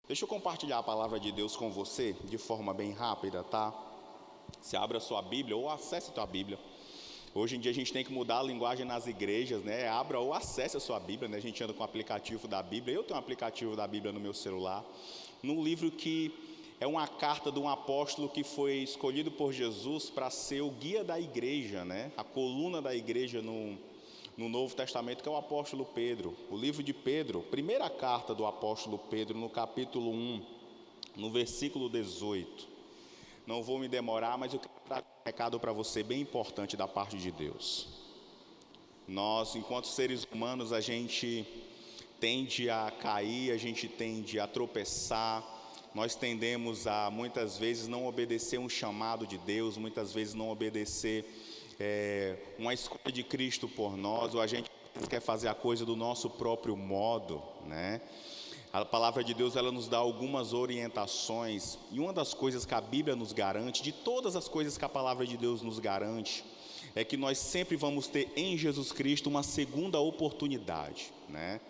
Deixa eu compartilhar a palavra de Deus com você de forma bem rápida, tá? Você abre a sua Bíblia ou acesse a tua Bíblia. Hoje em dia a gente tem que mudar a linguagem nas igrejas, né? Abra ou acesse a sua Bíblia, né? A gente anda com o aplicativo da Bíblia. Eu tenho um aplicativo da Bíblia no meu celular. Num livro que é uma carta de um apóstolo que foi escolhido por Jesus para ser o guia da igreja, né? A coluna da igreja no Novo Testamento, que é o apóstolo Pedro. O livro de Pedro, primeira carta do apóstolo Pedro, no capítulo 1, no versículo 18. Não vou me demorar, mas eu quero trazer um recado para você bem importante da parte de Deus. Nós, enquanto seres humanos, a gente tende a cair, a gente tende a tropeçar, nós tendemos a, muitas vezes, não obedecer um chamado de Deus, muitas vezes não obedecer uma escolha de Cristo por nós, ou a gente quer fazer a coisa do nosso próprio modo, né? A palavra de Deus, ela nos dá algumas orientações, e uma das coisas que a Bíblia nos garante, de todas as coisas que a palavra de Deus nos garante, é que nós sempre vamos ter em Jesus Cristo uma segunda oportunidade, né?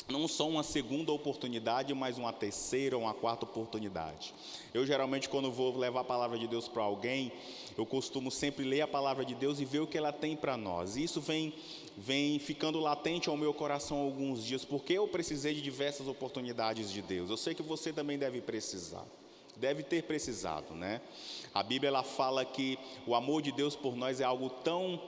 Não só uma segunda oportunidade, mas uma terceira ou uma quarta oportunidade. Eu geralmente, quando vou levar a palavra de Deus para alguém, eu costumo sempre ler a palavra de Deus e ver o que ela tem para nós. E isso vem ficando latente ao meu coração há alguns dias, porque eu precisei de diversas oportunidades de Deus. Eu sei que você também deve precisar. Deve ter precisado, né? A Bíblia, ela fala que o amor de Deus por nós é algo tão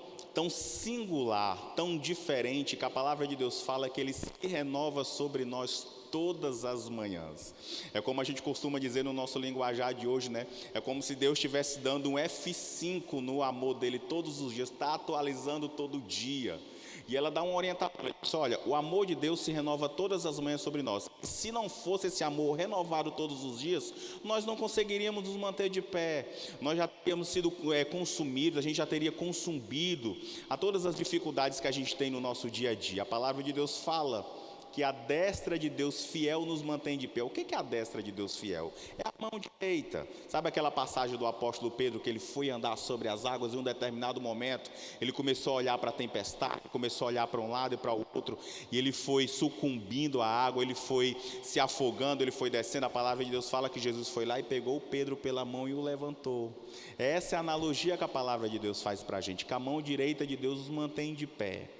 singular, tão diferente, que a palavra de Deus fala que Ele se renova sobre nós todas as manhãs. É como a gente costuma dizer no nosso linguajar de hoje, né? É como se Deus estivesse dando um F5 no amor dele todos os dias, está atualizando todo dia. E ela dá uma orientação, olha, o amor de Deus se renova todas as manhãs sobre nós. E se não fosse esse amor renovado todos os dias, nós não conseguiríamos nos manter de pé. Nós já teríamos sido consumidos, a gente já teria consumido a todas as dificuldades que a gente tem no nosso dia a dia. A palavra de Deus fala que a destra de Deus fiel nos mantém de pé. O que é a destra de Deus fiel? É a mão direita. Sabe aquela passagem do apóstolo Pedro, que ele foi andar sobre as águas e em um determinado momento ele começou a olhar para a tempestade, começou a olhar para um lado e para o outro, e ele foi sucumbindo à água, ele foi se afogando, ele foi descendo. A palavra de Deus fala que Jesus foi lá e pegou Pedro pela mão e o levantou. Essa é a analogia que a palavra de Deus faz para a gente, que a mão direita de Deus nos mantém de pé.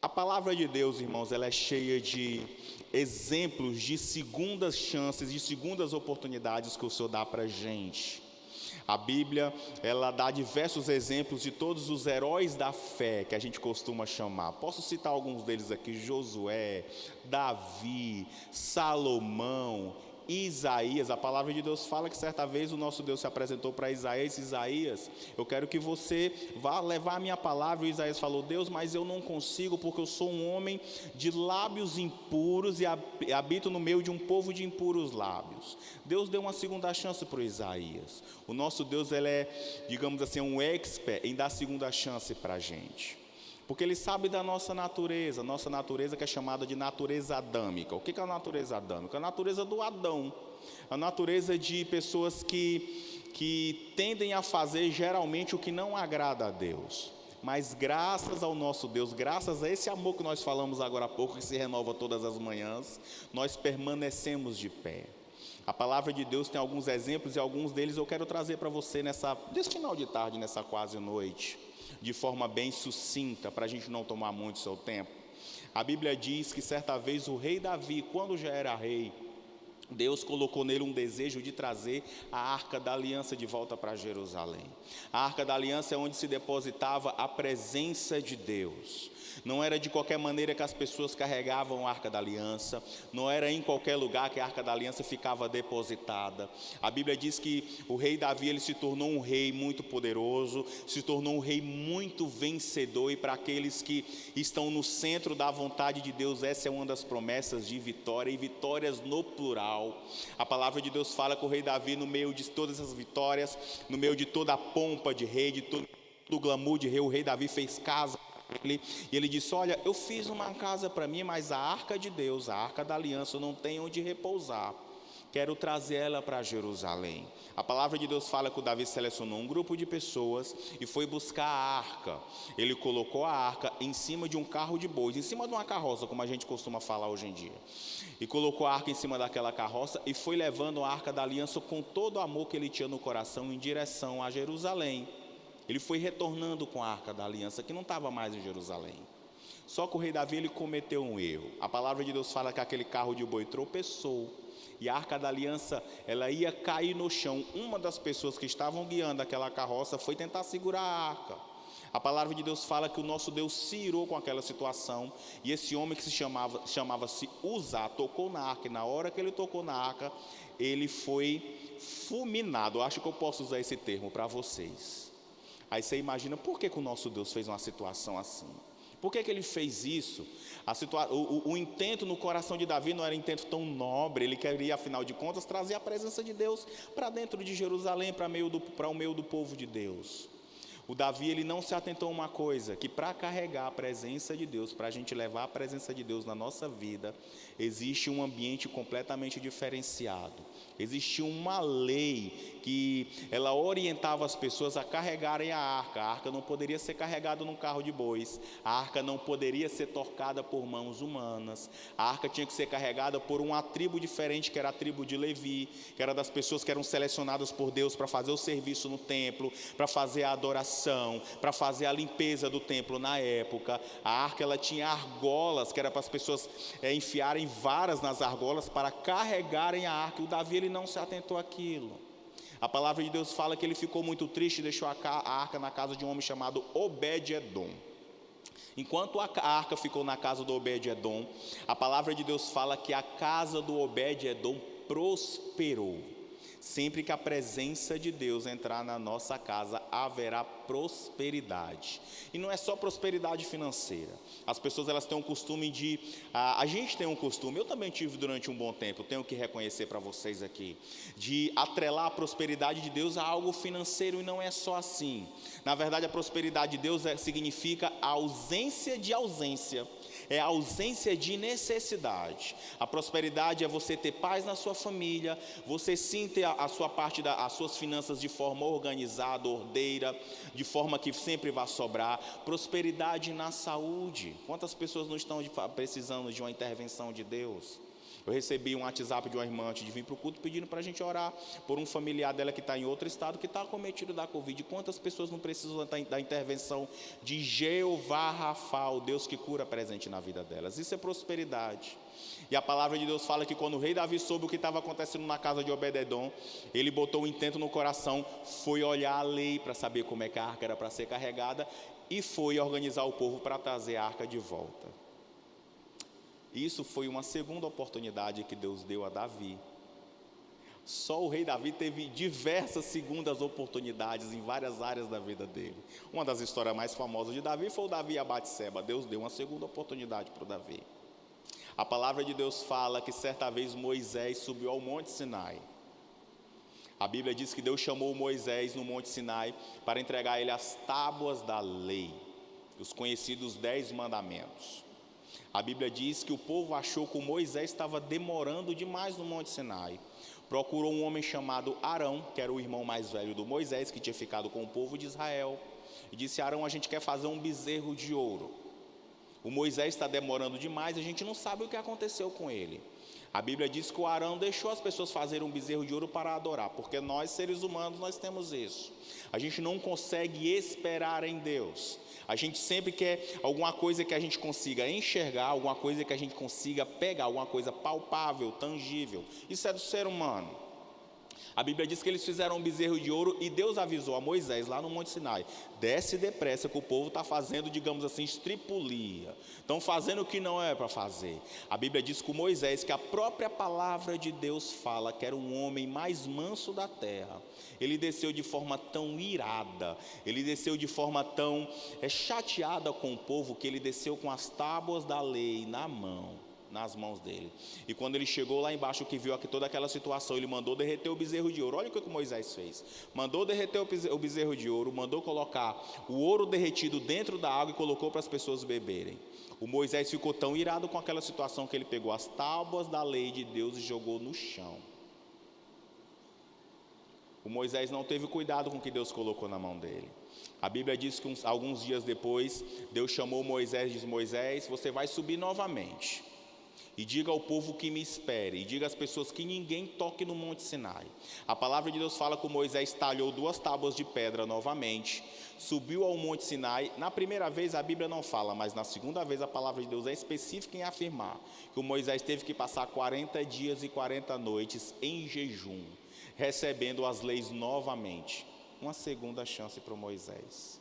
A palavra de Deus, irmãos, ela é cheia de exemplos de segundas chances, de segundas oportunidades que o Senhor dá para a gente. A Bíblia, ela dá diversos exemplos de todos os heróis da fé que a gente costuma chamar. Posso citar alguns deles aqui: Josué, Davi, Salomão, Isaías. A palavra de Deus fala que certa vez o nosso Deus se apresentou para Isaías: Isaías, eu quero que você vá levar a minha palavra. E Isaías falou: Deus, mas eu não consigo, porque eu sou um homem de lábios impuros e habito no meio de um povo de impuros lábios. Deus deu uma segunda chance para Isaías. O nosso Deus, ele é, digamos assim, um expert em dar segunda chance para a gente, porque Ele sabe da nossa natureza que é chamada de natureza adâmica. O que é a natureza adâmica? A natureza do Adão, a natureza de pessoas que tendem a fazer geralmente o que não agrada a Deus. Mas graças ao nosso Deus, graças a esse amor que nós falamos agora há pouco, que se renova todas as manhãs, nós permanecemos de pé. A palavra de Deus tem alguns exemplos, e alguns deles eu quero trazer para você nesse final de tarde, nessa quase noite, de forma bem sucinta, para a gente não tomar muito seu tempo. A Bíblia diz que certa vez o rei Davi, quando já era rei, Deus colocou nele um desejo de trazer a Arca da Aliança de volta para Jerusalém. A Arca da Aliança é onde se depositava a presença de Deus. Não era de qualquer maneira que as pessoas carregavam a Arca da Aliança, não era em qualquer lugar que a Arca da Aliança ficava depositada. A Bíblia diz que o rei Davi, ele se tornou um rei muito poderoso, se tornou um rei muito vencedor, e para aqueles que estão no centro da vontade de Deus, essa é uma das promessas de vitória, e vitórias no plural. A palavra de Deus fala que o rei Davi, no meio de todas essas vitórias, no meio de toda a pompa de rei, de todo o glamour de rei, o rei Davi fez casa. E ele disse: olha, eu fiz uma casa para mim, mas a arca de Deus, a arca da aliança, não tem onde repousar. quero trazer ela para Jerusalém. A palavra de Deus fala que o Davi selecionou um grupo de pessoas e foi buscar a arca. Ele colocou a arca em cima de um carro de bois, em cima de uma carroça, como a gente costuma falar hoje em dia. E colocou a arca em cima daquela carroça e foi levando a arca da aliança com todo o amor que ele tinha no coração em direção a Jerusalém. Ele foi retornando com a arca da aliança, que não estava mais em Jerusalém. Só que o rei Davi, ele cometeu um erro. A palavra de Deus fala que aquele carro de boi tropeçou e a arca da aliança, ela ia cair no chão. Uma das pessoas que estavam guiando aquela carroça foi tentar segurar a arca. A palavra de Deus fala que o nosso Deus se irou com aquela situação, e esse homem que chamava-se Uzá tocou na arca, e na hora que ele tocou na arca, ele foi fulminado. Eu acho que eu posso usar esse termo para vocês. Aí você imagina, por que o nosso Deus fez uma situação assim? Por que ele fez isso? O intento no coração de Davi não era um intento tão nobre. Ele queria, afinal de contas, trazer a presença de Deus para dentro de Jerusalém, para o meio do povo de Deus. O Davi, ele não se atentou a uma coisa, que para carregar a presença de Deus, para a gente levar a presença de Deus na nossa vida, existe um ambiente completamente diferenciado. Existia uma lei que ela orientava as pessoas a carregarem a arca. A arca não poderia ser carregada num carro de bois. A arca não poderia ser tocada por mãos humanas. A arca tinha que ser carregada por uma tribo diferente, que era a tribo de Levi, que era das pessoas que eram selecionadas por Deus para fazer o serviço no templo, para fazer a adoração, para fazer a limpeza do templo na época. A arca, ela tinha argolas, que era para as pessoas enfiarem varas nas argolas para carregarem a arca. E o Davi, ele não se atentou àquilo. A palavra de Deus fala que ele ficou muito triste e deixou a arca na casa de um homem chamado Obed-edom. Enquanto a arca ficou na casa do Obed-edom, a palavra de Deus fala que a casa do Obed-edom prosperou. Sempre que a presença de Deus entrar na nossa casa, haverá prosperidade. E não é só prosperidade financeira. As pessoas, elas têm um costume de... A gente tem um costume, eu também tive durante um bom tempo, tenho que reconhecer para vocês aqui, de atrelar a prosperidade de Deus a algo financeiro, e não é só assim. Na verdade, a prosperidade de Deus significa a ausência de ausência. É a ausência de necessidade. A prosperidade é você ter paz na sua família, você sim ter a sua parte, as suas finanças de forma organizada, ordeira, de forma que sempre vai sobrar. Prosperidade na saúde. Quantas pessoas não estão precisando de uma intervenção de Deus? Eu recebi um WhatsApp de uma irmã antes de vir para o culto pedindo para a gente orar por um familiar dela que está em outro estado, que está acometido da Covid. Quantas pessoas não precisam da intervenção de Jeová Rafa, o Deus que cura, presente na vida delas? Isso é prosperidade. E a palavra de Deus fala que quando o rei Davi soube o que estava acontecendo na casa de Obed-edom, ele botou um intento no coração, foi olhar a lei para saber como é que a arca era para ser carregada e foi organizar o povo para trazer a arca de volta. Isso foi uma segunda oportunidade que Deus deu a Davi. Só o rei Davi teve diversas segundas oportunidades em várias áreas da vida dele. Uma das histórias mais famosas de Davi foi o Davi e a Batseba. Deus deu uma segunda oportunidade para o Davi. A palavra de Deus fala que certa vez Moisés subiu ao Monte Sinai. A Bíblia diz que Deus chamou Moisés no Monte Sinai para entregar a ele as tábuas da lei, os conhecidos 10 mandamentos. A Bíblia diz que o povo achou que o Moisés estava demorando demais no Monte Sinai. Procurou um homem chamado Arão, que era o irmão mais velho do Moisés, que tinha ficado com o povo de Israel, e disse: Arão, a gente quer fazer um bezerro de ouro. O Moisés está demorando demais, a gente não sabe o que aconteceu com ele. A Bíblia diz que o Arão deixou as pessoas fazerem um bezerro de ouro para adorar, porque nós, seres humanos, nós temos isso. A gente não consegue esperar em Deus. A gente sempre quer alguma coisa que a gente consiga enxergar, alguma coisa que a gente consiga pegar, alguma coisa palpável, tangível. Isso é do ser humano. A Bíblia diz que eles fizeram um bezerro de ouro e Deus avisou a Moisés lá no Monte Sinai: desce depressa que o povo está fazendo, digamos assim, estripulia. Estão fazendo o que não é para fazer. A Bíblia diz que o Moisés, que a própria palavra de Deus fala que era um homem mais manso da terra, ele desceu de forma tão irada, ele desceu de forma tão chateada com o povo, que ele desceu com as tábuas da lei nas mãos dele. E quando ele chegou lá embaixo, que viu aqui toda aquela situação, ele mandou derreter o bezerro de ouro. Olha o que Moisés fez: mandou derreter o bezerro de ouro, mandou colocar o ouro derretido dentro da água e colocou para as pessoas beberem. O Moisés ficou tão irado com aquela situação que ele pegou as tábuas da lei de Deus e jogou no chão. O Moisés não teve cuidado com o que Deus colocou na mão dele. A Bíblia diz que alguns dias depois, Deus chamou Moisés e disse: Moisés, você vai subir novamente. E diga ao povo que me espere, e diga às pessoas que ninguém toque no Monte Sinai. A palavra de Deus fala que Moisés talhou 2 tábuas de pedra novamente, subiu ao Monte Sinai. Na primeira vez a Bíblia não fala, mas na segunda vez a palavra de Deus é específica em afirmar que o Moisés teve que passar 40 dias e 40 noites em jejum, recebendo as leis novamente. Uma segunda chance para o Moisés.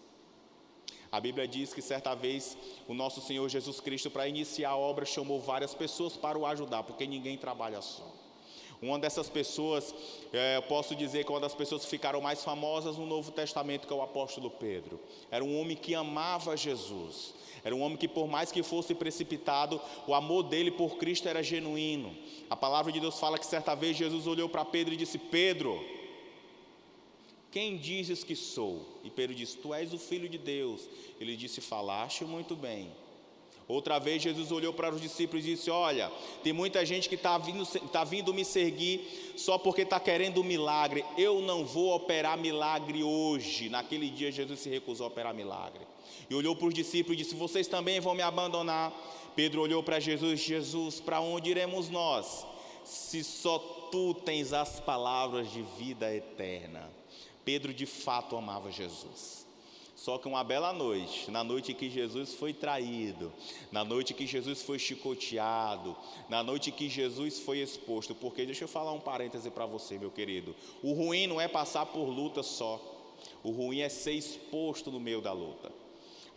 A Bíblia diz que certa vez o nosso Senhor Jesus Cristo, para iniciar a obra, chamou várias pessoas para o ajudar, porque ninguém trabalha só. Uma dessas pessoas, eu posso dizer que uma das pessoas que ficaram mais famosas no Novo Testamento, que é o apóstolo Pedro. Era um homem que amava Jesus. Era um homem que, por mais que fosse precipitado, o amor dele por Cristo era genuíno. A palavra de Deus fala que certa vez Jesus olhou para Pedro e disse: Pedro, quem dizes que sou? E Pedro disse: tu és o Filho de Deus. Ele disse: falaste muito bem. Outra vez Jesus olhou para os discípulos e disse: olha, tem muita gente que está vindo me seguir só porque está querendo um milagre. Eu não vou operar milagre hoje. Naquele dia Jesus se recusou a operar milagre. E olhou para os discípulos e disse: vocês também vão me abandonar? Pedro olhou para Jesus: Jesus, para onde iremos nós? Se só tu tens as palavras de vida eterna. Pedro de fato amava Jesus. Só que uma bela noite, na noite que Jesus foi traído, na noite que Jesus foi chicoteado, na noite que Jesus foi exposto, porque deixa eu falar um parêntese para você, meu querido, o ruim não é passar por luta só, o ruim é ser exposto no meio da luta.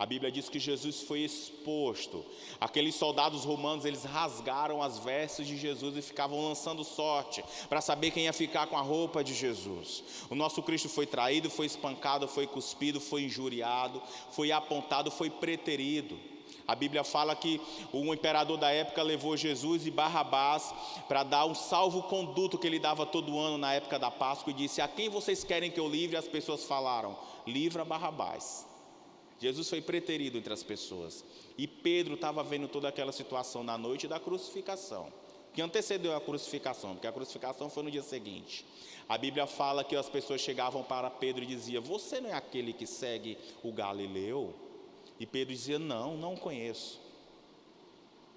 A Bíblia diz que Jesus foi exposto. Aqueles soldados romanos, eles rasgaram as vestes de Jesus e ficavam lançando sorte para saber quem ia ficar com a roupa de Jesus. O nosso Cristo foi traído, foi espancado, foi cuspido, foi injuriado, foi apontado, foi preterido. A Bíblia fala que o imperador da época levou Jesus e Barrabás para dar um salvo-conduto que ele dava todo ano na época da Páscoa e disse: a quem vocês querem que eu livre? As pessoas falaram: livra Barrabás. Jesus foi preterido entre as pessoas. E Pedro estava vendo toda aquela situação na noite da crucificação, que antecedeu a crucificação, porque a crucificação foi no dia seguinte. A Bíblia fala que as pessoas chegavam para Pedro e diziam: você não é aquele que segue o Galileu? E Pedro dizia: não conheço.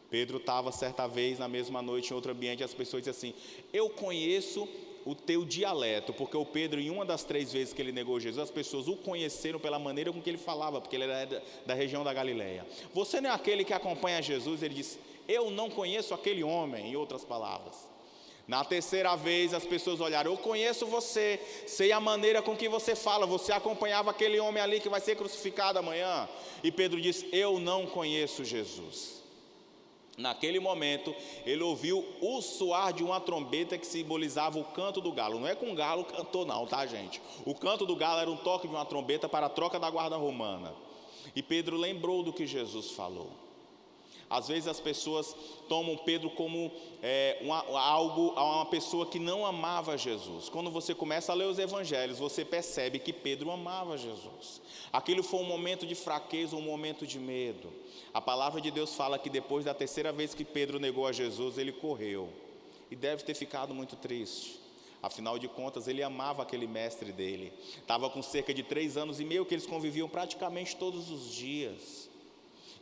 Pedro estava certa vez na mesma noite em outro ambiente, as pessoas diziam assim: eu conheço o teu dialeto, porque o Pedro, em uma das 3 vezes que ele negou Jesus, as pessoas o conheceram pela maneira com que ele falava, porque ele era da região da Galileia. Você não é aquele que acompanha Jesus? Ele disse: eu não conheço aquele homem, em outras palavras. Na 3ª vez as pessoas olharam: eu conheço você, sei a maneira com que você fala, você acompanhava aquele homem ali que vai ser crucificado amanhã. E Pedro disse: eu não conheço Jesus. Naquele momento, ele ouviu o soar de uma trombeta que simbolizava o canto do galo. Não é com o galo cantou não, tá, gente? O canto do galo era um toque de uma trombeta para a troca da guarda romana. E Pedro lembrou do que Jesus falou. Às vezes as pessoas tomam Pedro como uma pessoa que não amava Jesus. Quando você começa a ler os evangelhos, você percebe que Pedro amava Jesus. Aquilo foi um momento de fraqueza, um momento de medo. A palavra de Deus fala que depois da 3ª vez que Pedro negou a Jesus, ele correu. E deve ter ficado muito triste. Afinal de contas, ele amava aquele mestre dele. Estava com cerca de 3 anos e meio que eles conviviam praticamente todos os dias.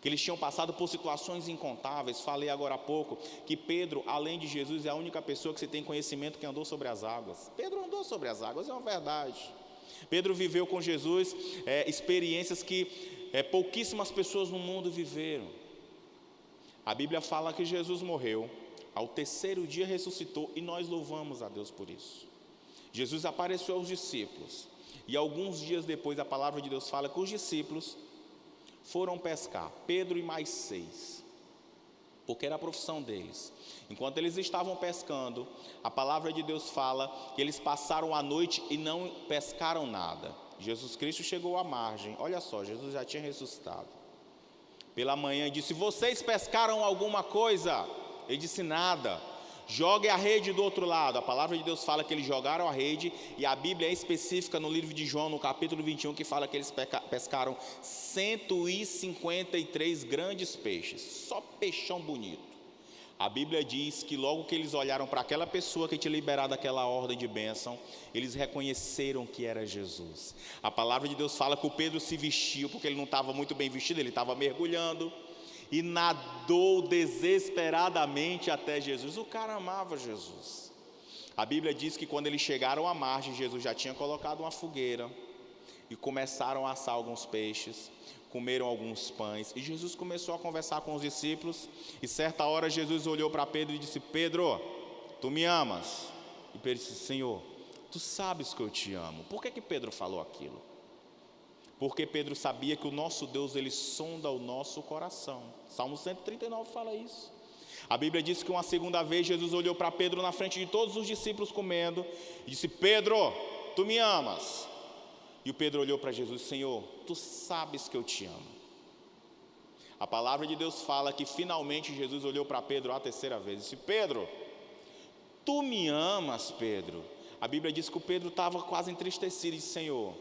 Que eles tinham passado por situações incontáveis. Falei agora há pouco que Pedro, além de Jesus, é a única pessoa que se tem conhecimento que andou sobre as águas. Pedro andou sobre as águas, é uma verdade. Pedro viveu com Jesus experiências que pouquíssimas pessoas no mundo viveram. A Bíblia fala que Jesus morreu, ao 3º dia ressuscitou, e nós louvamos a Deus por isso. Jesus apareceu aos discípulos, e alguns dias depois a palavra de Deus fala que os discípulos foram pescar, Pedro e mais 6, porque era a profissão deles. Enquanto eles estavam pescando, a palavra de Deus fala que eles passaram a noite e não pescaram nada. Jesus Cristo chegou à margem, olha só, Jesus já tinha ressuscitado. Pela manhã disse: vocês pescaram alguma coisa? Ele disse: nada. Jogue a rede do outro lado. A palavra de Deus fala que eles jogaram a rede, e a Bíblia é específica no livro de João, no capítulo 21, que fala que eles pescaram 153 grandes peixes, só peixão bonito. A Bíblia diz que logo que eles olharam para aquela pessoa que tinha liberado aquela ordem de bênção, eles reconheceram que era Jesus. A palavra de Deus fala que o Pedro se vestiu, porque ele não estava muito bem vestido, ele estava mergulhando, e nadou desesperadamente até Jesus. O cara amava Jesus. A Bíblia diz que quando eles chegaram à margem, Jesus já tinha colocado uma fogueira, e começaram a assar alguns peixes, comeram alguns pães, e Jesus começou a conversar com os discípulos, e certa hora Jesus olhou para Pedro e disse: Pedro, tu me amas? E Pedro disse: Senhor, tu sabes que eu te amo. Por que Pedro falou aquilo? Porque Pedro sabia que o nosso Deus, ele sonda o nosso coração. Salmo 139 fala isso. A Bíblia diz que uma segunda vez Jesus olhou para Pedro na frente de todos os discípulos comendo, e disse: Pedro, tu me amas? E o Pedro olhou para Jesus: Senhor, tu sabes que eu te amo. A palavra de Deus fala que finalmente Jesus olhou para Pedro a terceira vez e disse: Pedro, tu me amas, Pedro? A Bíblia diz que o Pedro estava quase entristecido e disse: Senhor,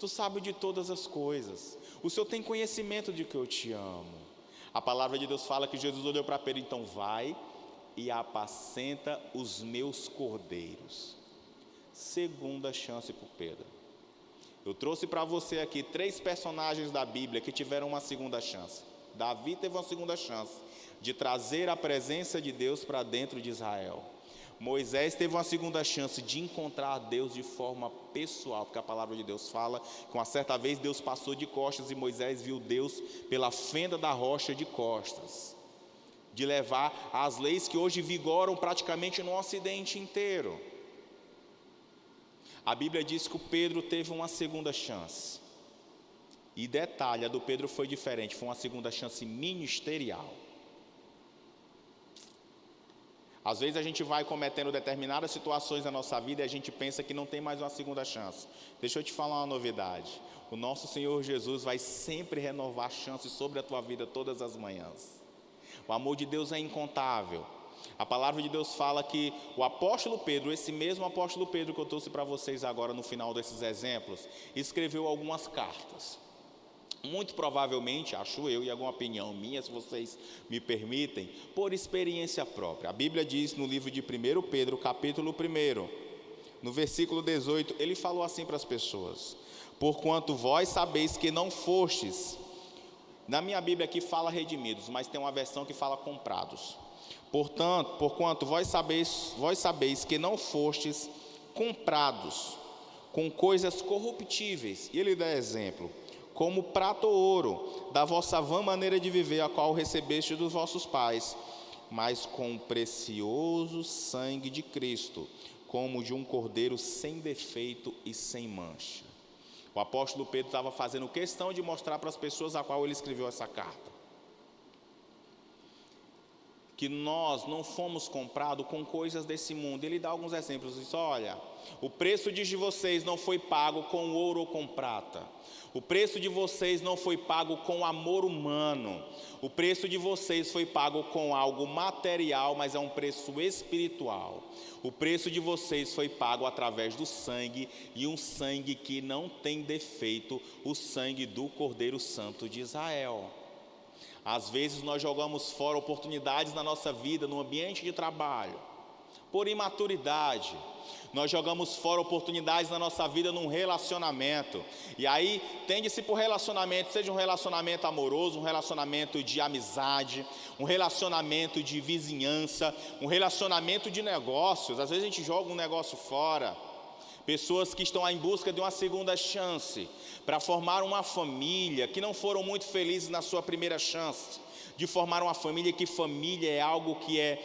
tu sabes de todas as coisas, o Senhor tem conhecimento de que eu te amo. A palavra de Deus fala que Jesus olhou para Pedro: então vai e apacenta os meus cordeiros. Segunda chance para Pedro. Eu trouxe para você aqui 3 personagens da Bíblia que tiveram uma segunda chance. Davi teve uma segunda chance de trazer a presença de Deus para dentro de Israel. Moisés teve uma segunda chance de encontrar Deus de forma pessoal, porque a palavra de Deus fala que uma certa vez Deus passou de costas e Moisés viu Deus pela fenda da rocha de costas, de levar as leis que hoje vigoram praticamente no Ocidente inteiro. A Bíblia diz que o Pedro teve uma segunda chance. E detalhe, a do Pedro foi diferente, foi uma segunda chance ministerial. Às vezes a gente vai cometendo determinadas situações na nossa vida e a gente pensa que não tem mais uma segunda chance. Deixa eu te falar uma novidade. O nosso Senhor Jesus vai sempre renovar chances sobre a tua vida todas as manhãs. O amor de Deus é incontável. A palavra de Deus fala que o apóstolo Pedro, esse mesmo apóstolo Pedro que eu trouxe para vocês agora no final desses exemplos, escreveu algumas cartas. Muito provavelmente, acho eu, e alguma opinião minha, se vocês me permitem, por experiência própria. A Bíblia diz no livro de 1 Pedro, capítulo 1, no versículo 18, ele falou assim para as pessoas: porquanto vós sabeis que não fostes, na minha Bíblia aqui fala redimidos, mas tem uma versão que fala comprados. Porquanto vós sabeis que não fostes comprados com coisas corruptíveis, e ele dá exemplo, como prata ou ouro, da vossa vã maneira de viver, a qual recebeste dos vossos pais, mas com o precioso sangue de Cristo, como de um cordeiro sem defeito e sem mancha. O apóstolo Pedro estava fazendo questão de mostrar para as pessoas a qual ele escreveu essa carta, que nós não fomos comprados com coisas desse mundo. Ele dá alguns exemplos, ele diz: olha, o preço de vocês não foi pago com ouro ou com prata, o preço de vocês não foi pago com amor humano, o preço de vocês foi pago com algo material, mas é um preço espiritual. O preço de vocês foi pago através do sangue, e um sangue que não tem defeito, o sangue do Cordeiro Santo de Israel. Às vezes nós jogamos fora oportunidades na nossa vida, no ambiente de trabalho, por imaturidade. Nós jogamos fora oportunidades na nossa vida num relacionamento. E aí tende-se por relacionamento, seja um relacionamento amoroso, um relacionamento de amizade, um relacionamento de vizinhança, um relacionamento de negócios. Às vezes a gente joga um negócio fora. Pessoas que estão em busca de uma segunda chance para formar uma família, que não foram muito felizes na sua primeira chance de formar uma família, que família é algo que é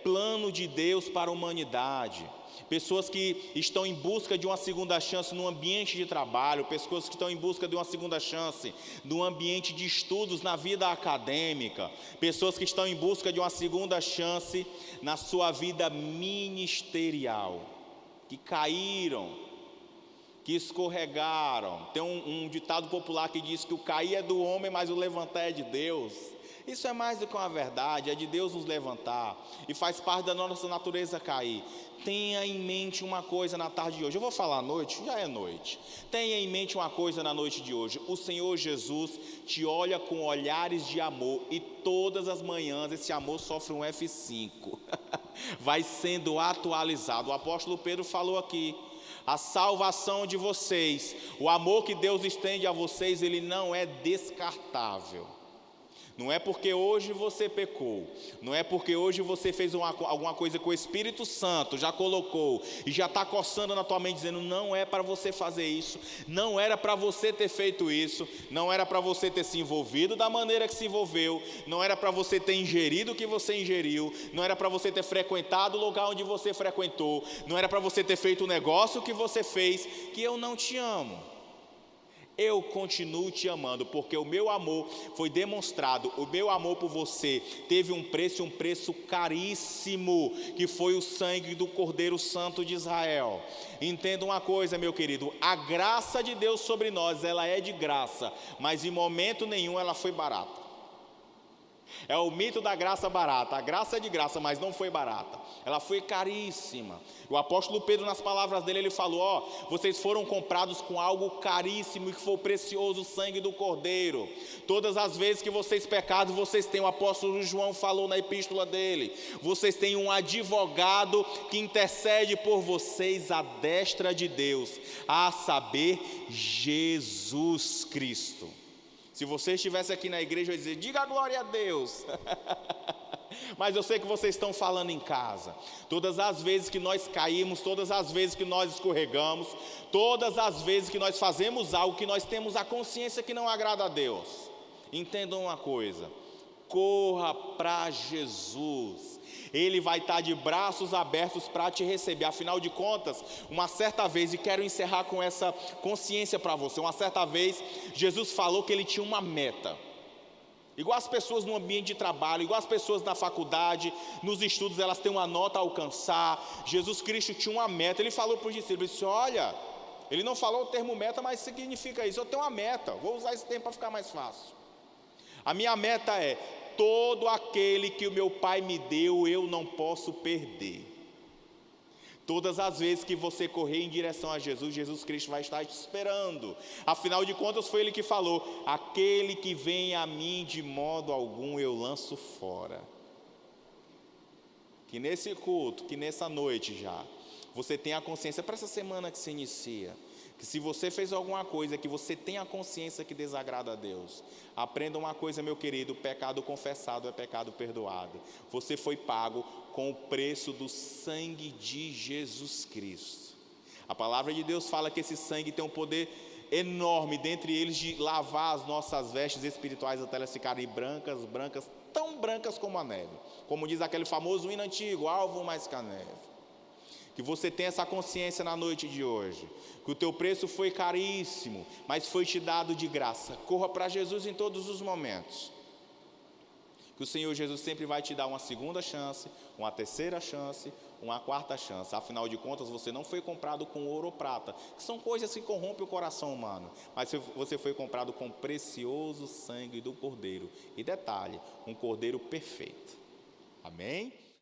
plano de Deus para a humanidade. Pessoas que estão em busca de uma segunda chance no ambiente de trabalho, pessoas que estão em busca de uma segunda chance no ambiente de estudos, na vida acadêmica, pessoas que estão em busca de uma segunda chance na sua vida ministerial, que caíram, que escorregaram. Tem um ditado popular que diz que o cair é do homem, mas o levantar é de Deus. Isso é mais do que uma verdade, é de Deus nos levantar e faz parte da nossa natureza cair. Tenha em mente uma coisa na tarde de hoje. Eu vou falar à noite, já é noite. Tenha em mente uma coisa na noite de hoje. O Senhor Jesus te olha com olhares de amor e todas as manhãs esse amor sofre um F5. Vai sendo atualizado. O apóstolo Pedro falou aqui: a salvação de vocês, o amor que Deus estende a vocês, ele não é descartável. Não é porque hoje você pecou, não é porque hoje você fez alguma coisa que o Espírito Santo já colocou e já está coçando na tua mente dizendo: não é para você fazer isso, não era para você ter feito isso, não era para você ter se envolvido da maneira que se envolveu, não era para você ter ingerido o que você ingeriu, não era para você ter frequentado o lugar onde você frequentou, não era para você ter feito o negócio que você fez, que eu não te amo. Eu continuo te amando, porque o meu amor foi demonstrado, o meu amor por você teve um preço caríssimo, que foi o sangue do Cordeiro Santo de Israel. Entenda uma coisa, meu querido, a graça de Deus sobre nós, ela é de graça, mas em momento nenhum ela foi barata. É o mito da graça barata. A graça é de graça, mas não foi barata. Ela foi caríssima. O apóstolo Pedro, nas palavras dele, ele falou: vocês foram comprados com algo caríssimo, que foi o precioso sangue do Cordeiro. Todas as vezes que vocês pecaram, vocês têm, o apóstolo João falou na epístola dele, vocês têm um advogado que intercede por vocês à destra de Deus, a saber, Jesus Cristo. Se você estivesse aqui na igreja, eu ia dizer: diga glória a Deus. Mas eu sei que vocês estão falando em casa. Todas as vezes que nós caímos, todas as vezes que nós escorregamos, todas as vezes que nós fazemos algo que nós temos a consciência que não agrada a Deus, entendam uma coisa: corra para Jesus. Ele vai estar de braços abertos para te receber. Afinal de contas, uma certa vez, e quero encerrar com essa consciência para você, uma certa vez Jesus falou que ele tinha uma meta. Igual as pessoas no ambiente de trabalho, igual as pessoas na faculdade, nos estudos, elas têm uma nota a alcançar. Jesus Cristo tinha uma meta. Ele falou para os discípulos, ele disse: olha, ele não falou o termo meta, mas significa isso: eu tenho uma meta, vou usar esse termo para ficar mais fácil. A minha meta é: todo aquele que o meu Pai me deu, eu não posso perder. Todas as vezes que você correr em direção a Jesus, Jesus Cristo vai estar te esperando. Afinal de contas, foi Ele que falou: aquele que vem a mim, de modo algum eu lanço fora. Que nesse culto, que nessa noite já, você tenha a consciência para essa semana que se inicia, que se você fez alguma coisa, que você tenha a consciência que desagrada a Deus. Aprenda uma coisa, meu querido: pecado confessado é pecado perdoado. Você foi pago com o preço do sangue de Jesus Cristo. A palavra de Deus fala que esse sangue tem um poder enorme, dentre eles de lavar as nossas vestes espirituais até elas ficarem brancas, tão brancas como a neve. Como diz aquele famoso hino antigo: alvo mais que a neve. Que você tenha essa consciência na noite de hoje, que o teu preço foi caríssimo, mas foi te dado de graça. Corra para Jesus em todos os momentos, que o Senhor Jesus sempre vai te dar uma segunda chance, uma terceira chance, uma quarta chance. Afinal de contas, você não foi comprado com ouro ou prata, que são coisas que corrompem o coração humano, mas você foi comprado com o precioso sangue do Cordeiro. E detalhe, um Cordeiro perfeito. Amém?